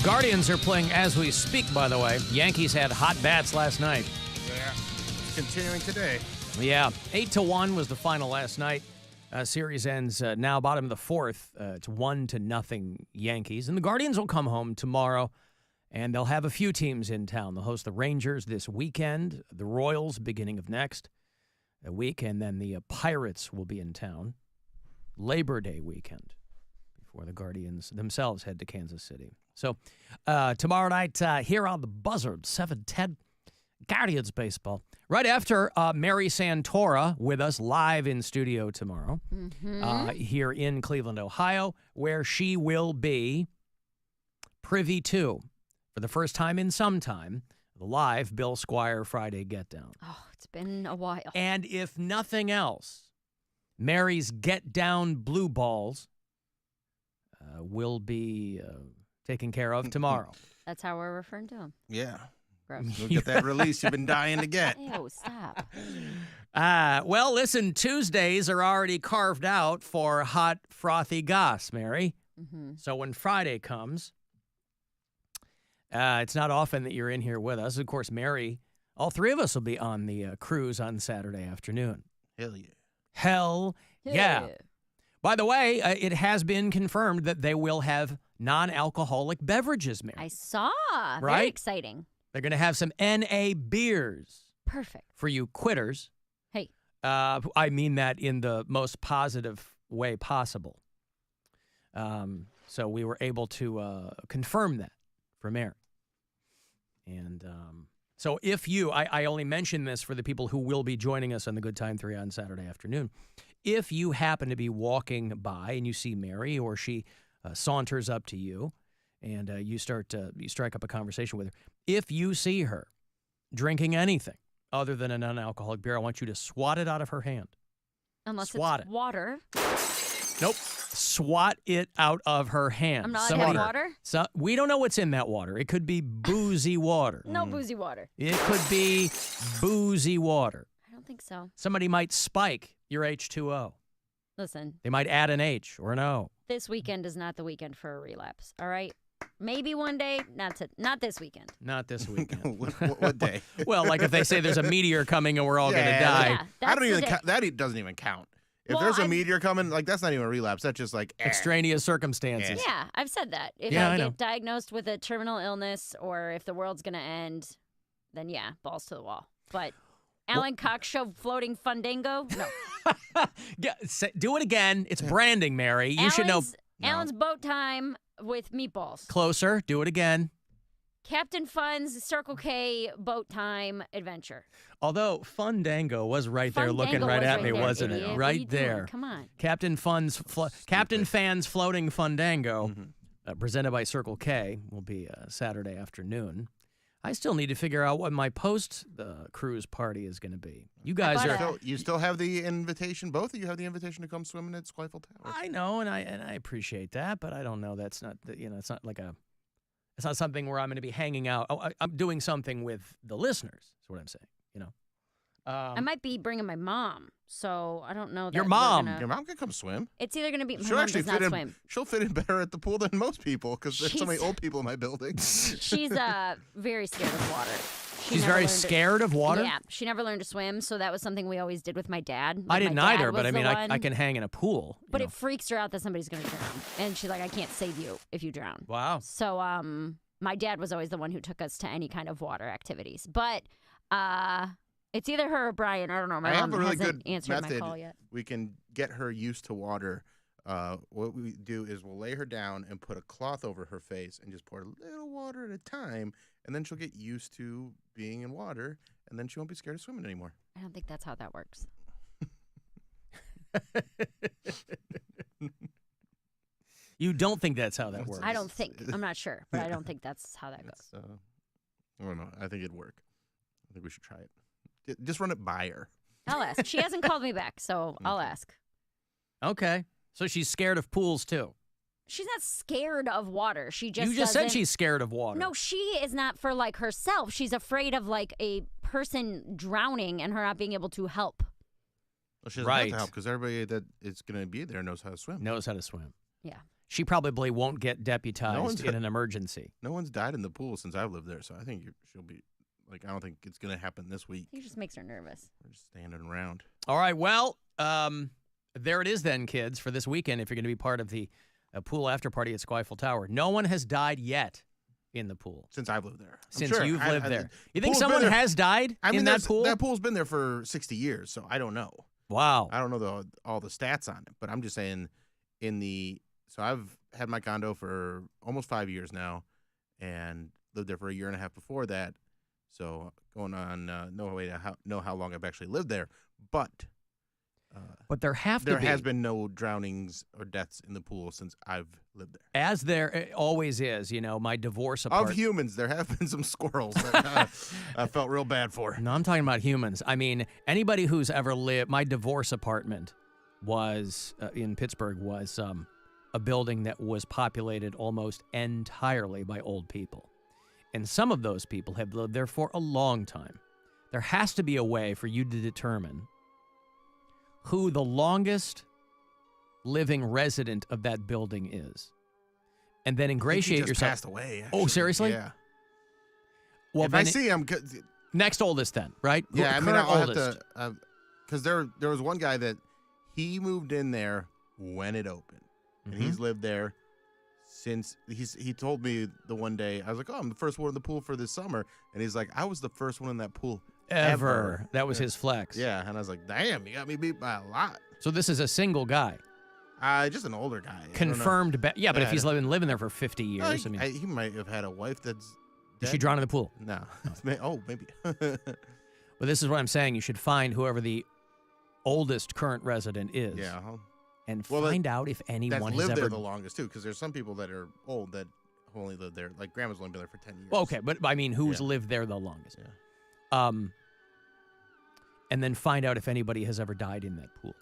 Guardians are playing as we speak, by the way. Yankees had hot bats last night. Yeah, it's continuing today. Yeah, 8-1 was the final last night. Series ends now bottom of the fourth. It's 1-0 Yankees. And the Guardians will come home tomorrow, and they'll have a few teams in town. They'll host the Rangers this weekend, the Royals beginning of next week, and then the Pirates will be in town Labor Day weekend before the Guardians themselves head to Kansas City. So tomorrow night here on the Buzzard, 7:10, Guardians baseball. Right after Mary Santora with us live in studio tomorrow here in Cleveland, Ohio, where she will be privy to, for the first time in some time, the live Bill Squire Friday Get Down. Oh, it's been a while. And if nothing else, Mary's Get Down Blue Balls will be taken care of tomorrow. That's how we're referring to him. Yeah. Gross. Look at that release you've been dying to get. Ew, stop. Well, listen, Tuesdays are already carved out for hot, frothy goss, Mary. Mm-hmm. So when Friday comes, it's not often that you're in here with us. Of course, Mary, all three of us will be on the cruise on Saturday afternoon. Hell yeah. Hell yeah. By the way, it has been confirmed that they will have non-alcoholic beverages, Mary. I saw. Right? Very exciting. They're going to have some NA beers. Perfect. For you quitters. Hey. I mean that in the most positive way possible. So we were able to confirm that for Mary. And so if you, I only mention this for the people who will be joining us on the Good Time 3 on Saturday afternoon. If you happen to be walking by and you see Mary, or she saunters up to you and you strike up a conversation with her, if you see her drinking anything other than a non-alcoholic beer, I want you to swat it out of her hand. Unless swat it's water. Nope. Swat it out of her hand. I'm not having water? So, we don't know what's in that water. It could be boozy water. No boozy water. It could be boozy water. I don't think so. Somebody might spike your H2O. Listen. They might add an H or an O. This weekend is not the weekend for a relapse, all right? Maybe one day, not this weekend. Not this weekend. what day? Well, like if they say there's a meteor coming and we're all going to die. Yeah, I don't even that doesn't even count. If there's a meteor coming, like that's not even a relapse. That's just like extraneous circumstances. Yeah, I've said that. If I I know. get diagnosed with a terminal illness or if the world's going to end, then yeah, balls to the wall. But Alan Cox Show floating fandango? No. Do it again. It's branding, Mary. You should know. Alan's boat time with meatballs. Closer. Do it again. Captain Fun's Circle K boat time adventure. Although Fundango was right there looking right at me, wasn't it? Right there. Come on. Captain Fan's Floating Fundango, presented by Circle K, will be Saturday afternoon. I still need to figure out what my post-cruise party is going to be. You guys you still have the invitation. Both of you have the invitation to come swimming at Squifle Tower. I know, and I appreciate that, but I don't know. That's not it's not like it's not something where I'm going to be hanging out. I'm doing something with the listeners. Is what I'm saying. I might be bringing my mom, so I don't know. Your mom? Your mom can come swim. It's either going to be. My She'll mom actually does not swim. She'll fit in better at the pool than most people because there's so many old people in my building. She's very scared of water. She's very scared of water? Yeah, she never learned to swim, so that was something we always did with my dad. I didn't either, but I mean, I can hang in a pool. But it freaks her out that somebody's going to drown, and she's like, I can't save you if you drown. Wow. So my dad was always the one who took us to any kind of water activities. But it's either her or Brian. I don't know. My mom hasn't answered my call yet. We can get her used to water. What we do is we'll lay her down and put a cloth over her face and just pour a little water at a time, and then she'll get used to being in water, and then she won't be scared of swimming anymore. I don't think that's how that works. You don't think that's how that works? I don't think. I'm not sure, but I don't think that's how that goes. I don't know. I think it'd work. I think we should try it. Just run it by her. I'll ask. She hasn't called me back, so I'll ask. Okay. So she's scared of pools, too. She's not scared of water. She just You just said she's scared of water. No, she is not for, like, herself. She's afraid of, like, a person drowning and her not being able to help. Well, she doesn't have to help because everybody that is going to be there knows how to swim. Knows how to swim. Yeah. she probably won't get deputized one's- in an emergency. No one's died in the pool since I've lived there, so I think she'll be like. I don't think it's gonna happen this week. He just makes her nervous. We're just standing around. All right, well, there it is then, kids, for this weekend if you're going to be part of the pool after party at Squifle Tower. No one has died yet in the pool. Since I've lived there. Since you've lived there. You think pool's someone been there- has died in that pool? That pool's been there for 60 years, so I don't know. Wow. I don't know all the stats on it, but I'm just saying so I've had my condo for almost 5 years now and lived there for a year and a half before that. So going on no way to know how long I've actually lived there, but there has been no drownings or deaths in the pool since I've lived there. As there always is, my divorce apartment. Of humans, there have been some squirrels that I felt real bad for. No, I'm talking about humans. I mean, anybody who's ever lived, my divorce apartment was in Pittsburgh was a building that was populated almost entirely by old people. And some of those people have lived there for a long time. There has to be a way for you to determine who the longest living resident of that building is. And then ingratiate I think he just yourself. passed away. Actually. Oh, seriously? Yeah. Well, if I see him, next oldest then, right? yeah. I mean, Current I'll oldest. have to because there was one guy that he moved in there when it opened, and he's lived there since. He told me the one day I was like, "Oh, I'm the first one in the pool for this summer," and he's like, "I was the first one in that pool ever." That was his flex. Yeah, and I was like, "Damn, you got me beat by a lot." So this is a single guy. Just an older guy. Confirmed. Yeah, but if Yeah, he's living there for 50 years, I mean, he might have had a wife that's. is dead. she drawn in the pool? No. Oh, maybe. Well, this is what I'm saying. You should find whoever the oldest current resident is. Yeah. And Well, find out if That's anyone has lived ever. there the longest too, because there's some people that are old that only lived there. Like grandma's only been there for 10 years. Well, okay, but I mean, who's Yeah. lived there the longest? Yeah. And then find out if anybody has ever died in that pool.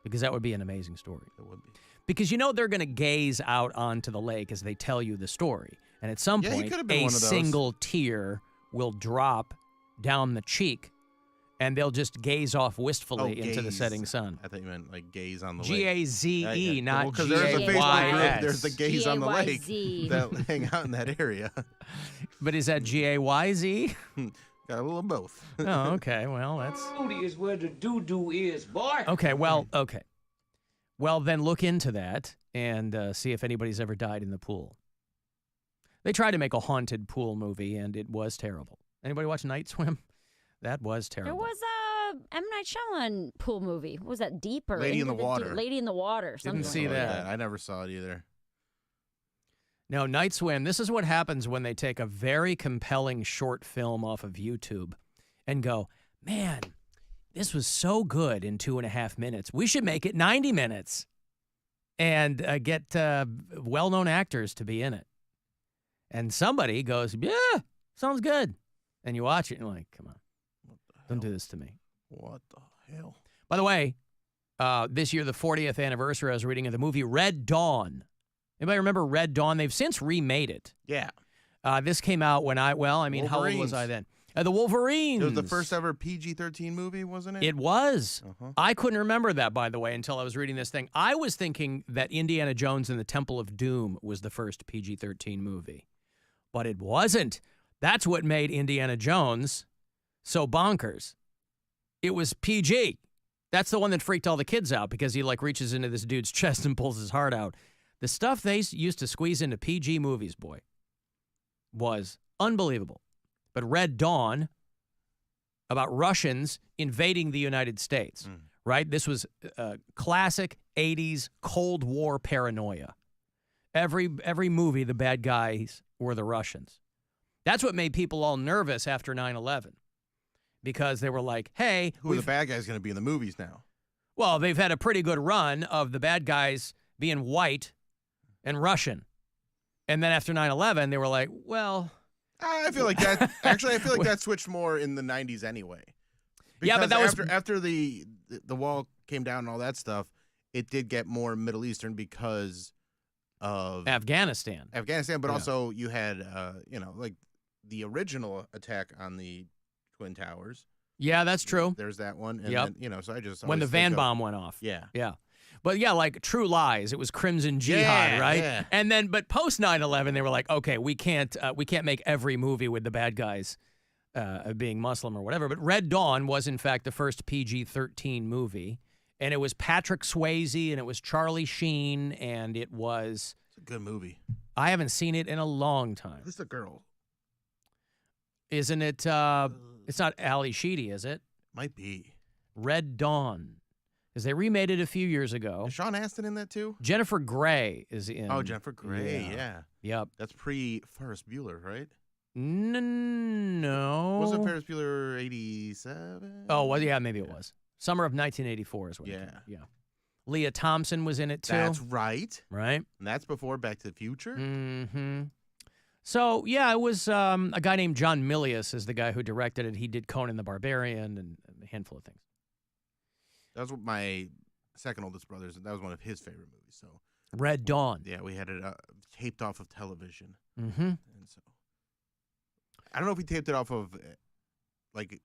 Because that would be an amazing story. It would be. Because they're going to gaze out onto the lake as they tell you the story. And at some Yeah, he point, could have been a one of those. single tear will drop down the cheek, and they'll just gaze off wistfully into the gaze. setting sun. I thought you meant like gaze on the lake. Gaze, not because there's a Facebook group. G-A-Y-S. There's the gaze on the lake G-A-Y-Z. that hang out in that area. But is that G-A-Y-Z? Got a little of both. Oh, okay. Well, that's... Booty is where the doo-doo is, boy. Okay, okay. Well, then look into that and see if anybody's ever died in the pool. They tried to make a haunted pool movie, and it was terrible. Anybody watch Night Swim? That was terrible. There was a M. Night Shyamalan pool movie. What was that? Deep or Lady in Into the Water. Lady in the Water. Something Didn't see like that. I never saw it either. No, Night Swim, this is what happens when they take a very compelling short film off of YouTube and go, man, this was so good in 2.5 minutes. We should make it 90 minutes and get well-known actors to be in it. And somebody goes, yeah, sounds good. And you watch it and you're like, come on, don't do this to me. What the hell? By the way, this year, the 40th anniversary, I was reading of the movie Red Dawn. Anybody remember Red Dawn? They've since remade it. Yeah. This came out when how old was I then? The Wolverines. It was the first ever PG-13 movie, wasn't it? It was. Uh-huh. I couldn't remember that, by the way, until I was reading this thing. I was thinking that Indiana Jones and the Temple of Doom was the first PG-13 movie. But it wasn't. That's what made Indiana Jones so bonkers. It was PG. That's the one that freaked all the kids out because he reaches into this dude's chest and pulls his heart out. The stuff they used to squeeze into PG movies, boy, was unbelievable. But Red Dawn, about Russians invading the United States, right? This was classic 80s Cold War paranoia. Every movie, the bad guys were the Russians. That's what made people all nervous after 9/11, because they were like, hey, Who are the bad guys going to be in the movies now? well, they've had a pretty good run of the bad guys being white and Russian. And then after 9/11, they were like, well... I feel like that. Actually, I feel like that switched more in the 90s anyway. Yeah, but that was after the wall came down and all that stuff. It did get more Middle Eastern because of Afghanistan. but Yeah. also you had like the original attack on the Twin Towers. Yeah, that's true. There's that one. And Yep. then, so I just When the always van think of- bomb went off. Yeah. Yeah. But yeah, like True Lies, it was Crimson Jihad, Yeah, right? yeah. And then, but post 9/11, they were like, okay, we can't make every movie with the bad guys being Muslim or whatever. But Red Dawn was in fact the first PG-13 movie, and it was Patrick Swayze, and it was Charlie Sheen, and it was. It's a good movie. I haven't seen it in a long time. Who's the girl? Isn't it? It's not Ali Sheedy, is it? Might be. Red Dawn, because they remade it a few years ago. Is Sean Astin in that too? Jennifer Grey is in. Oh, Jennifer Grey. Yeah. Yep. That's pre-Ferris Bueller, right? No. Wasn't Ferris Bueller 87? Oh, well, yeah, maybe it was. Summer of 1984 is what. Yeah. It came. Yeah. Leah Thompson was in it too. That's right. Right. And that's before Back to the Future. Mm-hmm. So yeah, it was a guy named John Milius is the guy who directed it. He did Conan the Barbarian and a handful of things. That was what my second oldest brother's. That was one of his favorite movies. So Red Dawn. yeah, we had it taped off of television, Mm-hmm. and so I don't know if we taped it off of like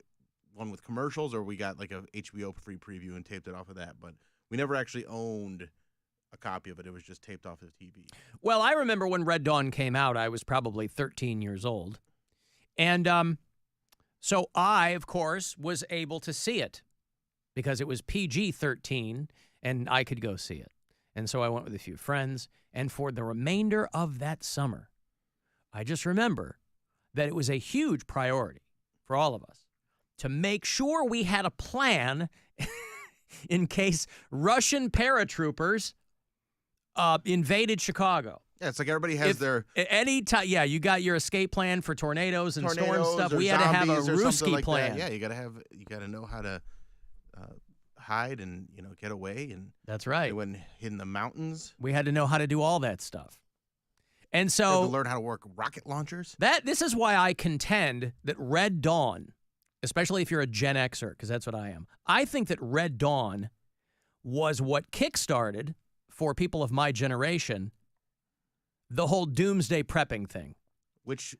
one with commercials or we got like a HBO free preview and taped it off of that. But we never actually owned a copy of it. It was just taped off of TV. Well, I remember when Red Dawn came out, I was probably 13 years old. And so I, of course, was able to see it because it was PG-13 and I could go see it. And so I went with a few friends. And for the remainder of that summer, I just remember that it was a huge priority for all of us to make sure we had a plan in case Russian paratroopers invaded Chicago. Yeah, it's like everybody has their Any time, yeah, you got your escape plan for tornadoes and storm tornadoes stuff. or We had to have a zombies or something Ruski like plan. that. Yeah, you gotta know how to hide and get away. And That's they right. went in the mountains. We had to know how to do all that stuff. And They had to so learn how to work rocket launchers. this is why I contend that Red Dawn, especially if you're a Gen Xer, because that's what I am, I think that Red Dawn was what kickstarted for people of my generation the whole doomsday prepping thing. Which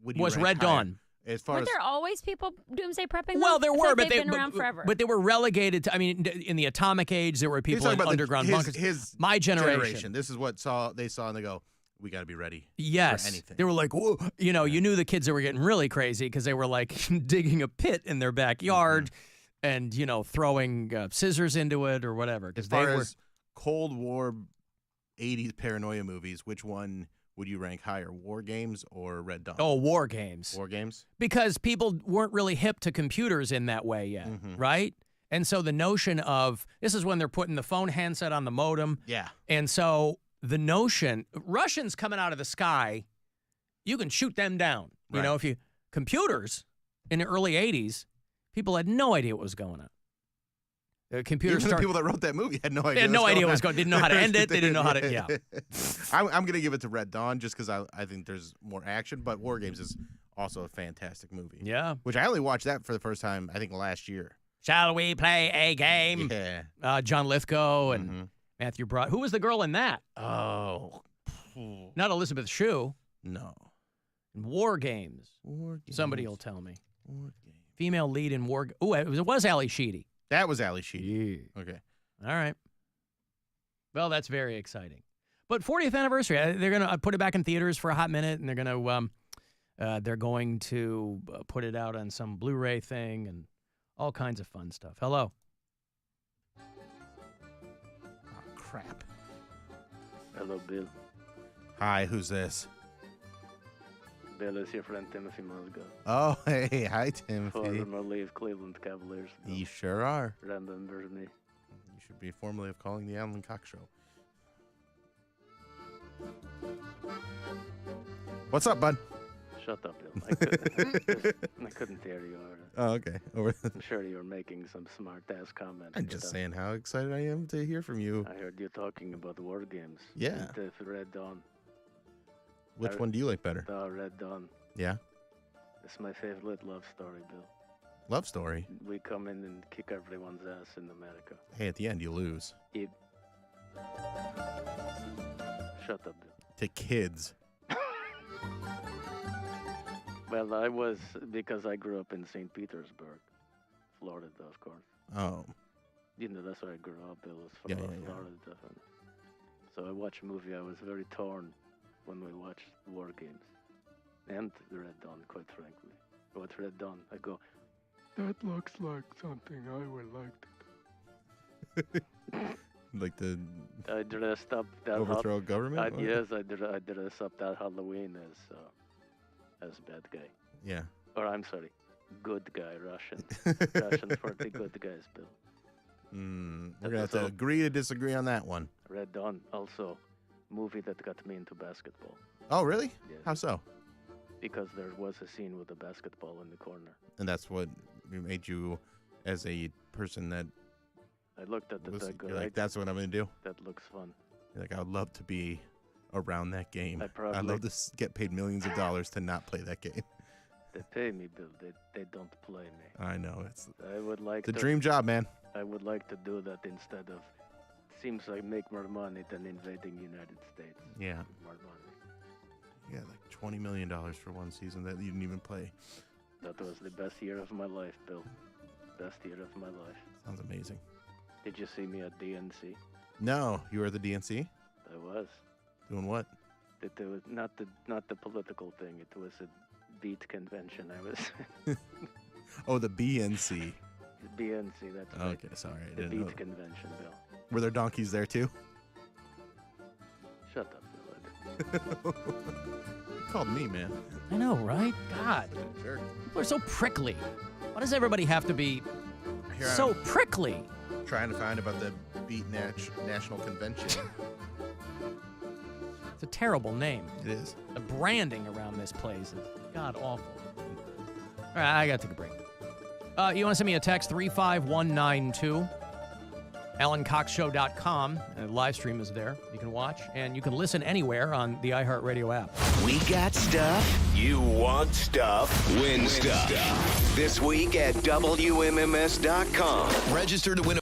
would you Was rank Red higher? Dawn. As far Weren't as there always people doomsday prepping? Well, them? there I were, thought but they've been around forever. But they were relegated to. I mean, in the atomic age, there were He's people talking in about underground bunkers. his My generation. This is what they saw and they go, we got to be ready. Yes, for anything. they were like, whoa. You knew the kids that were getting really crazy because they were like digging a pit in their backyard, and throwing scissors into it or whatever. As Because far they were. as Cold War 80s paranoia movies, which one would you rank higher, War Games or Red Dawn? Oh, war games. War Games? Because people weren't really hip to computers in that way yet, right? And so the notion of this is when they're putting the phone handset on the modem. Yeah. And so the notion, Russians coming out of the sky, you can shoot them down. Right. If you computers in the early 80s, people had no idea what was going on. The computers Even the people that wrote that movie had no idea. They had no idea what was on. going. Didn't know how to end it. They didn't know how to. Yeah. I'm going to give it to Red Dawn just because I think there's more action. But War Games is also a fantastic movie. Yeah. Which I only watched that for the first time, I think, last year. Shall we play a game? Yeah. John Lithgow and Matthew Broad. Who was the girl in that? Oh. Not Elizabeth Shue. No. War Games. War Games. Somebody will tell me. War Games. Female lead in War. Oh, it was Ali Sheedy. That was Ali Sheedy. Yeah. Okay. All right. Well, that's very exciting. But 40th anniversary, they're going to put it back in theaters for a hot minute, and they're going to put it out on some Blu-ray thing and all kinds of fun stuff. Hello. Oh, crap. Hello, Bill. Hi, who's this? Bill is your friend Timothy Mozgo. Oh, hey. Hi, Timothy. Formerly of Cleveland Cavaliers. Bill. You sure are. Remembers me. You should be formally of calling the Alan Cox Show. What's up, bud? Shut up, Bill. I couldn't hear you. Oh, okay. I'm sure you were making some smart-ass comment. I'm just saying how excited I am to hear from you. I heard you talking about the war games. Yeah. And, Red Dawn. Which one do you like better? Red Dawn. Yeah? It's my favorite love story, Bill. Love story. We come in and kick everyone's ass in America. Hey, at the end, you lose. Shut up, Bill. To kids. Well, I was, because I grew up in St. Petersburg, Florida, of course. Oh. That's where I grew up. It was from Yeah. Florida. So I watched a movie. I was very torn when we watched War Games and the Red Dawn, quite frankly. But Red Dawn, I go, that looks like something I would like to do. Like the I dressed up that overthrow government? Yes, I dressed up that Halloween as bad guy. Yeah. Or I'm sorry, good guy, Russian. Russian for the good guys, Bill. We're going to have to agree to disagree on that one. Red Dawn, also movie that got me into basketball. Oh, really? Yes. How so? Because there was a scene with a basketball in the corner. And that's what made you, as a person that I looked at the you're like, that's what I'm going to do? That looks fun. You're like, I would love to be around that game. I'd I'd love to get paid millions of dollars to not play that game. They pay me, Bill. They don't play me. I know. It's I would like the to, dream job, man. I would like to do that instead of. Seems like make more money than invading United States. Yeah. More money. Yeah, like $20 million for one season that you didn't even play. That was the best year of my life, Bill. Best year of my life. Sounds amazing. Did you see me at DNC? No, you were at the DNC? I was. Doing what? It was not the political thing. It was a beat convention. I was. Oh, the BNC. The BNC. That's right. Okay, sorry. I The didn't know. beat convention, Bill. Were there donkeys there too? Shut up, Bill. You called me, man. I know, right? God, Sure. people are so prickly. Why does everybody have to be Here so prickly? I'm trying to find about the Beat National Convention. It's a terrible name. It is. The branding around this place is god awful. All right, I got to take a break. You want to send me a text, 35192. AlanCoxShow.com. Live stream is there. You can watch, and you can listen anywhere on the iHeartRadio app. We got stuff. You want stuff. Win stuff. This week at WMMS.com. Register to win a